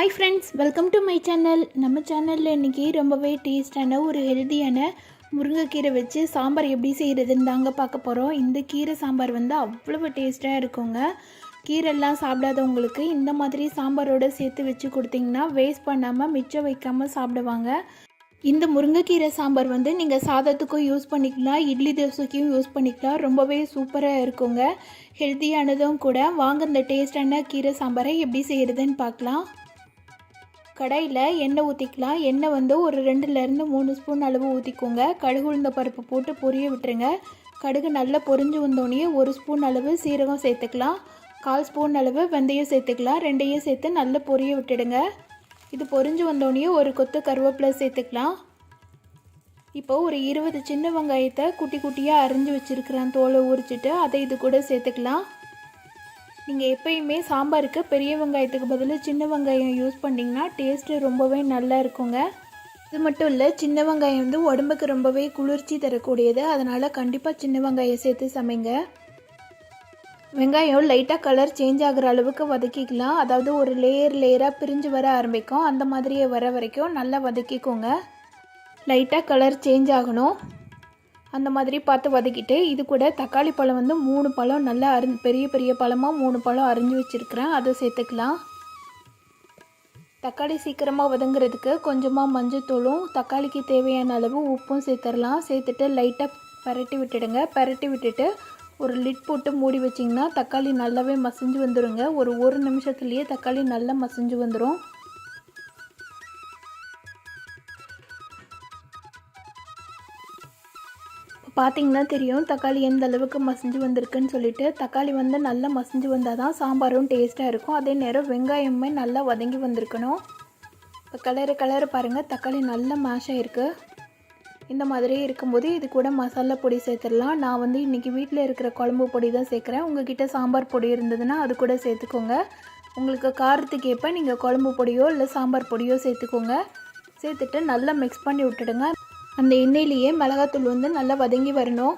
Hi friends, welcome to my channel. நம்ம சேனலில் இன்றைக்கி ரொம்பவே டேஸ்டான ஒரு ஹெல்த்தியான முருங்கைக்கீரை வச்சு சாம்பார் எப்படி செய்கிறதுன்னு தாங்க பார்க்க போகிறோம். இந்த கீரை சாம்பார் வந்து அவ்வளவு டேஸ்ட்டாக இருக்குங்க. கீரைலாம் சாப்பிடாதவங்களுக்கு இந்த மாதிரி சாம்பாரோடு சேர்த்து வச்சு கொடுத்திங்கன்னா வேஸ்ட் பண்ணாமல் மிச்சம் வைக்காமல் சாப்பிடுவாங்க. இந்த முருங்கைக்கீரை சாம்பார் வந்து நீங்கள் சாதத்துக்கும் யூஸ் பண்ணிக்கலாம், இட்லி தோசைக்கும் யூஸ் பண்ணிக்கலாம். ரொம்பவே சூப்பராக இருக்குங்க, ஹெல்த்தியானதும் கூட. வாங்க இந்த டேஸ்டான கீரை சாம்பாரை எப்படி செய்கிறதுன்னு பார்க்கலாம். கடாயில் எண்ணெய் ஊற்றிக்கலாம். எண்ணெய் வந்து ஒரு 2லேருந்து 3 ஸ்பூன் அளவு ஊற்றிக்கோங்க. கடுகு உளுந்த பருப்பு போட்டு பொரிய விட்டுருங்க. கடுகு நல்லா பொரிஞ்சு வந்தோடனே 1 ஸ்பூன் அளவு சீரகம் சேர்த்துக்கலாம். 1/4 ஸ்பூன் அளவு வெந்தயம் சேர்த்துக்கலாம். ரெண்டையும் சேர்த்து நல்லா பொரிய விட்டுடுங்க. இது பொரிஞ்சு வந்தோடனே ஒரு கொத்து கருவேப்பிலை சேர்த்துக்கலாம். இப்போ ஒரு 20 சின்ன வெங்காயத்தை குட்டி குட்டியாக அரிஞ்சு வச்சுருக்கிறேன், தோலை உரிச்சிட்டு அதை இது கூட சேர்த்துக்கலாம். நீங்கள் எப்பயுமே சாம்பாருக்கு பெரிய வெங்காயத்துக்கு பதில் சின்ன வெங்காயம் யூஸ் பண்ணிங்கன்னா டேஸ்ட்டு ரொம்பவே நல்லா இருக்குங்க. இது மட்டும் இல்லை, சின்ன வெங்காயம் வந்து உடம்புக்கு ரொம்பவே குளிர்ச்சி தரக்கூடியது. அதனால் கண்டிப்பாக சின்ன வெங்காயம் சேர்த்து சமைங்க. வெங்காயம் லைட்டாக கலர் சேஞ்ச் ஆகிற அளவுக்கு வதக்கிக்கலாம். அதாவது ஒரு லேயராக பிரிஞ்சு வர ஆரம்பிக்கும். அந்த மாதிரியே வர வரைக்கும் நல்லா வதக்கிக்கோங்க. லைட்டாக கலர் சேஞ்ச் ஆகணும், அந்த மாதிரி பார்த்து வதக்கிட்டு இது கூட தக்காளி பழம் வந்து 3 பழம் நல்லா பெரிய பெரிய பழமாக 3 பழம் அரிஞ்சு வச்சுருக்கிறேன், அதை சேர்த்துக்கலாம். தக்காளி சீக்கிரமாக வதங்குறதுக்கு கொஞ்சமாக மஞ்சத்தூளும் தக்காளிக்கு தேவையான அளவு உப்பும் சேர்த்துடலாம். சேர்த்துட்டு லைட்டாக பரட்டி விட்டுடுங்க. பரட்டி விட்டுட்டு ஒரு லிட் போட்டு மூடி வச்சிங்கன்னா தக்காளி நல்லாவே மசிஞ்சு வந்துடுங்க. ஒரு நிமிஷத்துலேயே தக்காளி நல்லா மசிஞ்சு வந்துடும். பார்த்திங்கன்னா தெரியும் தக்காளி எந்த அளவுக்கு மசிஞ்சு வந்திருக்குன்னு சொல்லிட்டு. தக்காளி வந்து நல்லா மசிஞ்சு வந்தால் தான் சாம்பாரும் டேஸ்ட்டாக இருக்கும். அதே நேரம் வெங்காயமே நல்லா வதங்கி வந்திருக்கணும். இப்போ கலரு பாருங்கள், தக்காளி நல்லா மேஷ் ஆகிருக்கு. இந்த மாதிரி இருக்கும்போது இது கூட மசாலா பொடி சேர்த்துடலாம். நான் வந்து இன்றைக்கி வீட்டில் இருக்கிற குழம்பு பொடி தான் சேர்க்குறேன். உங்கள்கிட்ட சாம்பார் பொடி இருந்ததுன்னா அது கூட சேர்த்துக்கோங்க. உங்களுக்கு காரத்துக்கு ஏற்ப நீங்கள் குழம்பு பொடியோ இல்லை சாம்பார் பொடியோ சேர்த்துக்கோங்க. சேர்த்துட்டு நல்லா மிக்ஸ் பண்ணி விட்டுடுங்க. அந்த எண்ணெயிலேயே மிளகாத்தூள் வந்து நல்லா வதங்கி வரணும்.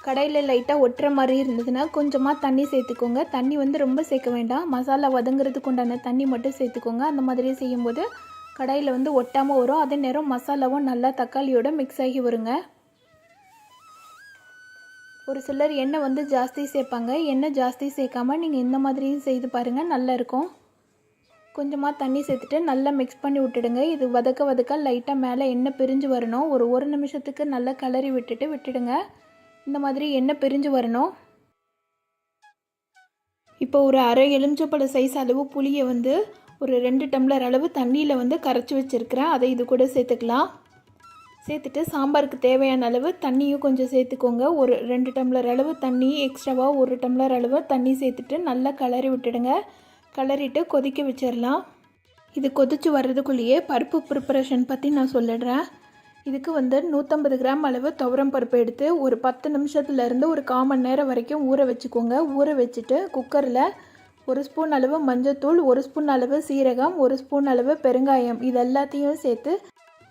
கடாயில் லைட்டாக ஒட்டுற மாதிரி இருந்ததுன்னா கொஞ்சமாக தண்ணி சேர்த்துக்கோங்க. தண்ணி வந்து ரொம்ப சேர்க்க வேண்டாம், மசாலா வதங்குறதுக்கு உண்டான தண்ணி மட்டும் சேர்த்துக்கோங்க. அந்த மாதிரி செய்யும்போது கடாயில் வந்து ஒட்டாமல் வரும். அதே நேரம் மசாலாவும் நல்லா தக்காளியோட மிக்ஸ் ஆகி வருங்க. ஒரு சிலர் எண்ணெய் வந்து ஜாஸ்தி சேர்ப்பாங்க. எண்ணெய் ஜாஸ்தி சேர்க்காமல் நீங்கள் இந்த மாதிரியும் செய்து பாருங்கள், நல்லாயிருக்கும். கொஞ்சமாக தண்ணி சேர்த்துட்டு நல்லா மிக்ஸ் பண்ணி விட்டுடுங்க. இது வதக்க லைட்டாக மேலே எண்ணெய் பிரிஞ்சு வரணும். ஒரு நிமிஷத்துக்கு நல்லா கிளறி விட்டுடுங்க. இந்த மாதிரி எண்ணெய் பிரிஞ்சு வரணும். இப்போ ஒரு அரை எலுமிச்சப்பழ சைஸ் அளவு புளியை வந்து ஒரு 2 டம்ளர் அளவு தண்ணியில் வந்து கரைச்சி வச்சுருக்கிறேன், அதை இது கூட சேர்த்துக்கலாம். சேர்த்துட்டு சாம்பாருக்கு தேவையான அளவு தண்ணியும் கொஞ்சம் சேர்த்துக்கோங்க. ஒரு 2 டம்ளர் அளவு தண்ணி எக்ஸ்ட்ராவாக 1 டம்ளர் அளவு தண்ணி சேர்த்துட்டு நல்லா கிளறி விட்டுடுங்க. கிளறிட்டு கொதிக்க வச்சிடலாம். இது கொதித்து வர்றதுக்குள்ளேயே பருப்பு ப்ரிப்பரேஷன் பற்றி நான் சொல்லிடுறேன். இதுக்கு வந்து 150 கிராம் அளவு துவரம் பருப்பு எடுத்து ஒரு 10 நிமிஷத்துலேருந்து ஒரு 1/4 மணி நேரம் வரைக்கும் ஊற வச்சுக்கோங்க. ஊற வச்சுட்டு குக்கரில் 1 ஸ்பூன் அளவு மஞ்சத்தூள், 1 ஸ்பூன் அளவு சீரகம், 1 ஸ்பூன் அளவு பெருங்காயம் இது எல்லாத்தையும் சேர்த்து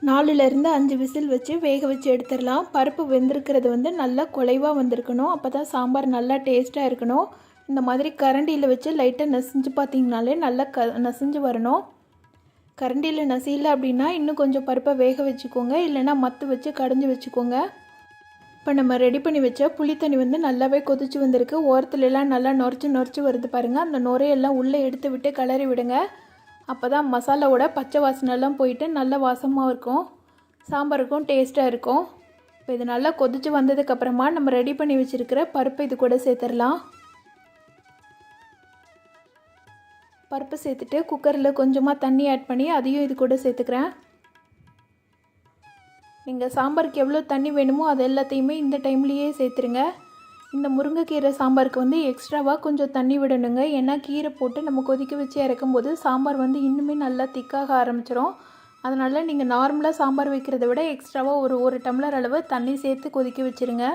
4லேருந்து 5 விசில் வச்சு வேக வச்சு எடுத்துடலாம். பருப்பு வெந்திருக்கிறது வந்து நல்லா குலைவாக வந்திருக்கணும். அப்போ தான் சாம்பார் நல்லா டேஸ்ட்டாக இருக்கணும். இந்த மாதிரி கரண்டியில் வச்சு லைட்டாக நசிஞ்சு பார்த்திங்கனாலே நல்லா நசிஞ்சு வரணும். கரண்டியில் நசியல அப்படின்னா இன்னும் கொஞ்சம் பருப்பை வேக வச்சுக்கோங்க, இல்லைனா மத்து வச்சு கடைஞ்சி வச்சுக்கோங்க. இப்போ நம்ம ரெடி பண்ணி வச்ச புளித்தண்ணி வந்து நல்லாவே கொதிச்சு வந்திருக்கு. ஓரத்துலலாம் நல்லா நொறிச்சு வருது பாருங்கள். அந்த நுரையெல்லாம் உள்ளே எடுத்து விட்டு கிளறி விடுங்க. அப்போ தான் மசாலாவோட பச்சை வாசனைலாம் போயிட்டு நல்ல வாசமாக இருக்கும், சாம்பாருக்கும் டேஸ்ட்டாக இருக்கும். இப்போ இது நல்லா கொதிச்சு வந்ததுக்கப்புறமா நம்ம ரெடி பண்ணி வச்சுருக்கிற பருப்பை இது கூட சேர்த்துடலாம். பருப்பு சேர்த்துட்டு குக்கரில் கொஞ்சமாக தண்ணி ஆட் பண்ணி அதையும் இது கூட சேர்த்துக்கிறேன். நீங்கள் சாம்பாருக்கு எவ்வளோ தண்ணி வேணுமோ அது எல்லாத்தையுமே இந்த டைம்லேயே சேர்த்துருங்க. இந்த முருங்கைக்கீரை சாம்பாருக்கு வந்து எக்ஸ்ட்ராவாக கொஞ்சம் தண்ணி விடணுங்க. ஏன்னா கீரை போட்டு நம்ம கொதிக்க வச்சு இறக்கும்போது சாம்பார் வந்து இன்னுமே நல்லா திக்காக ஆரம்பிச்சிடும். அதனால் நீங்கள் நார்மலாக சாம்பார் வைக்கிறத விட எக்ஸ்ட்ராவாக ஒரு டம்ளர் அளவு தண்ணி சேர்த்து கொதிக்க வச்சுருங்க.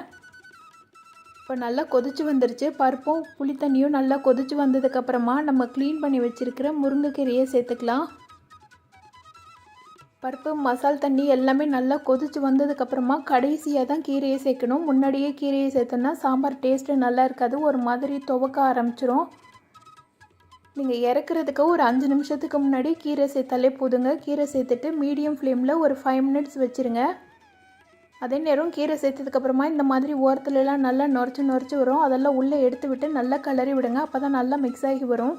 இப்போ நல்லா கொதிச்சு வந்துருச்சு. பருப்பும் புளித்தண்ணியும் நல்லா கொதிச்சு வந்ததுக்கப்புறமா நம்ம க்ளீன் பண்ணி வச்சுருக்கிற முருங்கைக்கீரையை சேர்த்துக்கலாம். பருப்பு மசால் தண்ணி எல்லாமே நல்லா கொதிச்சு வந்ததுக்கப்புறமா கடைசியாக தான் கீரையை சேர்க்கணும். முன்னாடியே கீரையை சேர்த்தோன்னா சாம்பார் டேஸ்ட்டு நல்லா இருக்காது, ஒரு மாதிரி துவக்க ஆரம்பிச்சிரும். நீங்கள் இறக்குறதுக்கு ஒரு 5 நிமிஷத்துக்கு முன்னாடி கீரை சேர்த்தாலே போதுங்க. கீரை சேர்த்துட்டு மீடியம் ஃப்ளேமில் ஒரு 5 மினிட்ஸ் வச்சுருங்க. அதே நேரம் கீரை சேர்த்ததுக்கப்புறமா இந்த மாதிரி ஓரத்துலலாம் நல்லா நுரைச்சி வரும். அதெல்லாம் உள்ளே எடுத்து விட்டு நல்லா கிளறி விடுங்க. அப்போ தான் நல்லா மிக்ஸ் ஆகி வரும்.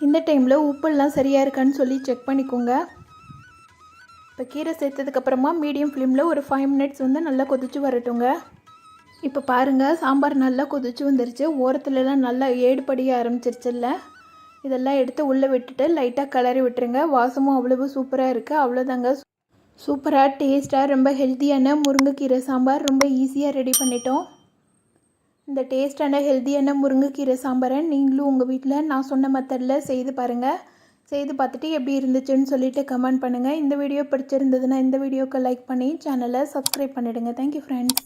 இந்த டைமில் உப்புலாம் சரியாக இருக்கான்னு சொல்லி செக் பண்ணிக்கோங்க. இப்போ கீரை சேர்த்ததுக்கப்புறமா மீடியம் ஃப்ளேமில் ஒரு 5 மினிட்ஸ் வந்து நல்லா கொதிச்சு வரட்டுங்க. இப்போ பாருங்கள், சாம்பார் நல்லா கொதிச்சு வந்துருச்சு. ஓரத்துலலாம் நல்லா ஏடு படிய ஆரம்பிச்சிருச்சுல்ல. இதெல்லாம் எடுத்து உள்ளே விட்டுட்டு லைட்டாக கிளறி விட்டுருங்க. வாசமும் அவ்வளவு சூப்பராக இருக்குது. அவ்வளோதாங்க, சூப்பராக டேஸ்ட்டாக ரொம்ப ஹெல்த்தியான முருங்கைக்கீரை சாம்பார் ரொம்ப ஈஸியாக ரெடி பண்ணிட்டோம். இந்த டேஸ்டான ஹெல்த்தியான முருங்கைக்கீரை சாம்பாரை நீங்களும் உங்கள் வீட்டில் நான் சொன்ன மெத்தடில் செய்து பாருங்கள். செய்து பார்த்துட்டு எப்படி இருந்துச்சுன்னு சொல்லிவிட்டு கமெண்ட் பண்ணுங்கள். இந்த வீடியோ பிடிச்சிருந்ததுன்னா இந்த வீடியோக்கு லைக் பண்ணி சேனலை சப்ஸ்கிரைப் பண்ணிவிடுங்க. Thank you friends.